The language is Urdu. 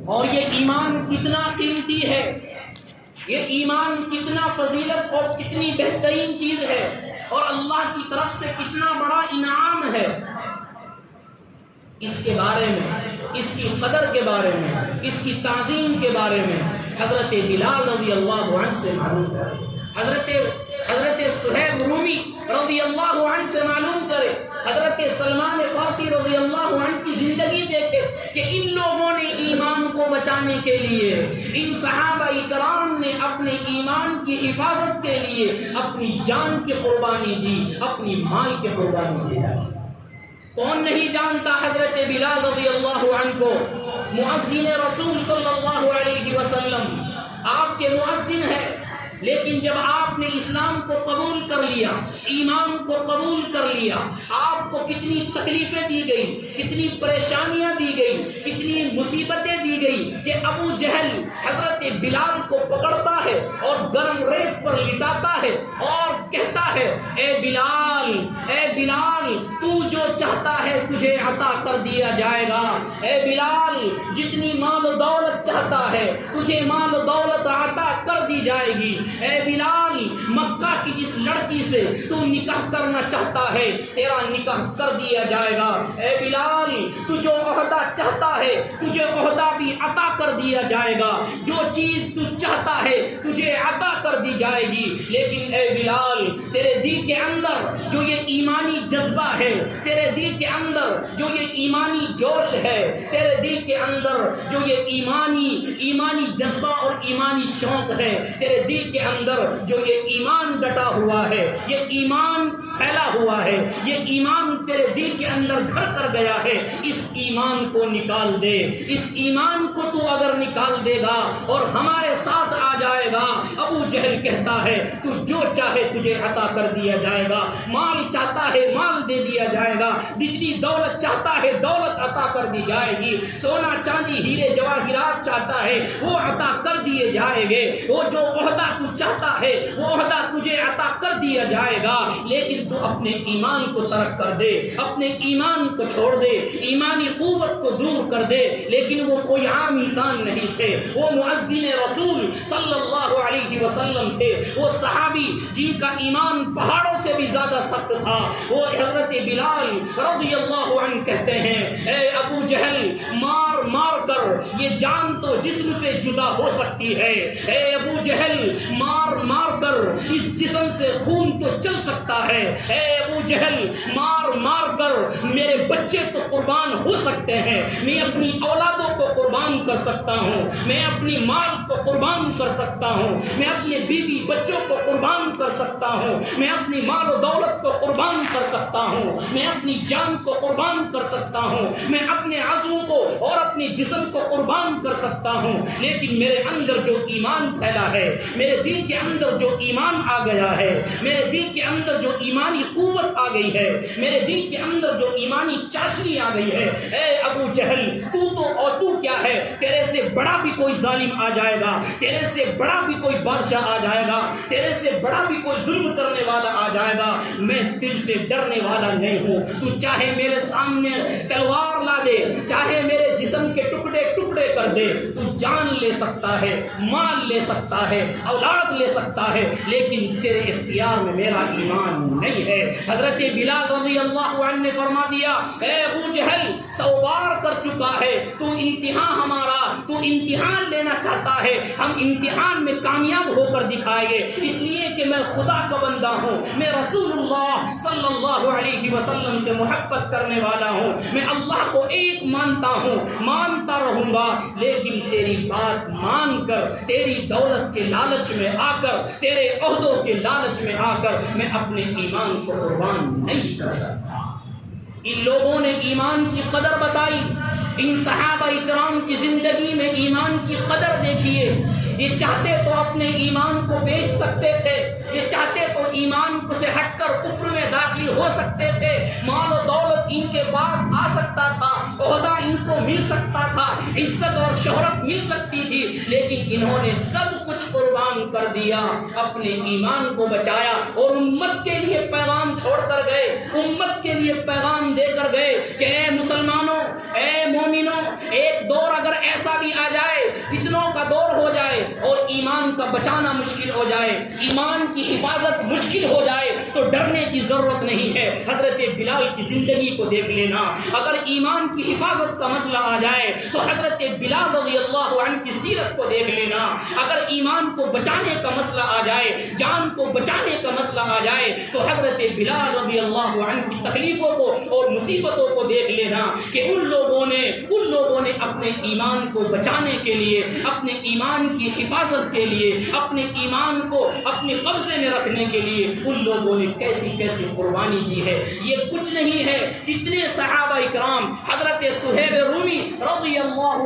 اور یہ ایمان کتنا قیمتی ہے، یہ ایمان کتنا فضیلت اور کتنی بہترین چیز ہے، اور اللہ کی طرف سے کتنا بڑا انعام ہے، اس کے بارے میں، اس کی قدر کے بارے میں، اس کی تعظیم کے بارے میں حضرت بلال رضی اللہ عنہ سے معلوم کرے، حضرت صہیب رومی رضی اللہ عنہ سے معلوم کرے، حضرت سلمان فارسی رضی اللہ عنہ کی زندگی دیکھے کہ ان لوگوں نے ایمان کو بچانے کے لیے، ان صحابہ کرام نے اپنے ایمان کی حفاظت کے لیے اپنی جان کی قربانی دی، اپنی مال کی قربانی دی۔ کون نہیں جانتا حضرت بلال رضی اللہ عنہ کو، مؤذن رسول صلی اللہ علیہ وسلم، آپ کے مؤذن ہیں، لیکن جب آپ نے اسلام کو قبول کر لیا، ایمان کو قبول کر لیا، آپ کو کتنی تکلیفیں دی گئی، کتنی پریشانیاں دی گئی، کتنی مصیبتیں دی گئی کہ ابو جہل حضرت بلال کو پکڑتا ہے اور گرم ریت پر لٹاتا ہے اور کہتا ہے، اے بلال تو جو چاہتا ہے تجھے عطا کر دیا جائے گا، اے بلال جتنی مال و دولت چاہتا ہے تجھے مال و دولت عطا کر دی جائے گی، اے بلال مکہ کی جس لڑکی سے تو نکاح کرنا چاہتا ہے تیرا نکاح کر دیا جائے گا، اے بلال تو جو عہدہ چاہتا ہے تجھے عہدہ بھی عطا کر دیا جائے گا، جو چیز تو چاہتا ہے تجھے عطا کر دی جائے گی، لیکن اے بلال تیرے دل کے اندر جو یہ ایمانی جذبہ ہے، تیرے دل کے اندر جو یہ ایمانی جوش ہے، تیرے دل کے اندر جو یہ ایمانی جذبہ اور ایمانی شوق ہے، تیرے دل کے اندر جو یہ ایمان ڈٹا ہوا ہے، یہ ایمان پھیلا ہوا ہے، یہ ایمان تیرے دل کے اندر گھر کر گیا ہے، اس ایمان کو نکال دے، اس ایمان کو تو اگر نکال دے گا اور ہمارے ساتھ آ جائے گا، ابو جہل کہتا ہے تو جو چاہے تجھے عطا کر دیا جائے گا، مال چاہتا ہے مال دے دیا جائے گا، جتنی دولت چاہتا ہے دولت عطا کر دی جائے گی، سونا چاندی ہیرے جواہرات چاہتا ہے وہ عطا کر دیے جائیں گے، وہ جو عہدہ تو چاہتا ہے وہ عہدہ تجھے عطا کر دیا جائے گا، لیکن تو اپنے ایمان کو ترک کر دے، اپنے ایمان کو چھوڑ دے، ایمانی قوت کو دور کر دے۔ لیکن وہ کوئی عام انسان نہیں تھے، وہ مؤذن رسول صلی اللہ علیہ وسلم تھے، وہ صحابی جن کا ایمان پہاڑوں سے بھی زیادہ سخت تھا، وہ حضرت بلال رضی اللہ عنہ کہتے ہیں، اے ابو جہل مار مار کر یہ جان تو جسم سے جدا ہو سکتی ہے، اے ابو جہل مار مار کر اس جسم سے خون تو چل سکتا ہے، اے ابو جہل مار مار کر میرے بچے تو قربان ہو سکتے ہیں، میں اپنی اولادوں کو قربان کر سکتا ہوں، میں اپنی مال کو قربان کر سکتا ہوں، میں اپنے بیوی بچوں کو قربان کر سکتا ہوں، میں اپنی مال و دولت کو قربان کر سکتا ہوں، میں اپنی جان کو قربان کر سکتا ہوں، میں اپنے عضو کو اور اپنی جسم کو قربان کر سکتا ہوں، لیکن میرے اندر جو ایمان پھیلا ہے، میرے دل کے اندر جو ایمان آ گیا ہے، میرے دل کے اندر جو ایمانی قوت آ گئی ہے، میرے دل کے اندر جو ایمانی چاشنی آ گئی ہے، اے ابو جہل تو کیا ہے، تیرے سے بڑا بھی کوئی ظالم آ جائے گا، تیرے سے بڑا بھی کوئی بادشاہ آ جائے گا، تیرے سے بڑا بھی کوئی ظلم کرنے والا آ جائے گا، میں تجھ سے ڈرنے والا نہیں ہوں، تو چاہے میرے سامنے تلوار لا دے، چاہے میرے جسم کے ٹکڑے ٹکڑے کر دے، تو جان لے سکتا ہے، مال لے سکتا ہے، اولاد لے سکتا ہے، لیکن تیرے اختیار میں میرا ایمان نہیں ہے۔ حضرت بلال رضی اللہ عنہ نے فرما دیا، اے ابو جہل 100 بار کر چکا ہے تو امتحان لینا چاہتا ہے، ہم امتحان میں کامیاب ہو کر دکھائیں گے، اس لیے کہ میں خدا کا بندہ ہوں، میں رسول اللہ صلی اللہ علیہ وسلم سے محبت کرنے والا ہوں، میں اللہ کو ایک مانتا ہوں، مانتا رہوں گا، لیکن تیری بات مان کر، تیری دولت کے لالچ میں آ کر، تیرے عہدوں کے لالچ میں آ کر میں اپنے ایمان کو قربان نہیں کر سکتا۔ ان لوگوں نے ایمان کی قدر بتائی، ان صحابہ اکرام کی زندگی میں ایمان کی قدر دیکھیے، یہ چاہتے تو اپنے ایمان کو بیچ سکتے تھے، یہ چاہتے تو ایمان کو سے ہٹ کر کفر میں داخل ہو سکتے تھے، مال و دولت ان کے پاس آ سکتا تھا، عہدہ ان کو مل سکتا تھا، عزت اور شہرت مل سکتی تھی، لیکن انہوں نے سب کچھ قربان کر دیا، اپنے ایمان کو بچایا اور امت کے لیے پیغام چھوڑ کر گئے، امت کے لیے پیغام دے کر گئے کہ اے مسلمانوں، اے مومنوں، ایک دور اگر ایسا بھی آ جائے بچانا مشکل ہو جائے، ایمان کی حفاظت مشکل ہو جائے تو ڈرنے کی ضرورت نہیں ہے۔ حضرت بلال کی زندگی کو دیکھ لینا، اگر ایمان کی حفاظت کا مسئلہ آ جائے تو حضرت بلال رضی اللہ عنہ کی سیرت کو دیکھ لینا، اگر ایمان کو بچانے کا مسئلہ آ جائے، جان کو بچانے کا مسئلہ آ جائے تو حضرت بلال رضی اللہ عنہ کی تکلیفوں کو اور مصیبتوں کو دیکھ لینا کہ ان لوگوں نے اپنے ایمان کو بچانے کے لیے، اپنے ایمان کی حفاظت کے لیے، اپنے ایمان کو اپنے قبضے میں رکھنے کے لیے ان لوگوں نے کیسی کیسی قربانی دی ہے۔ یہ کچھ نہیں ہے، کتنے صحابہ اکرام، حضرت سہیل رومی رضی اللہ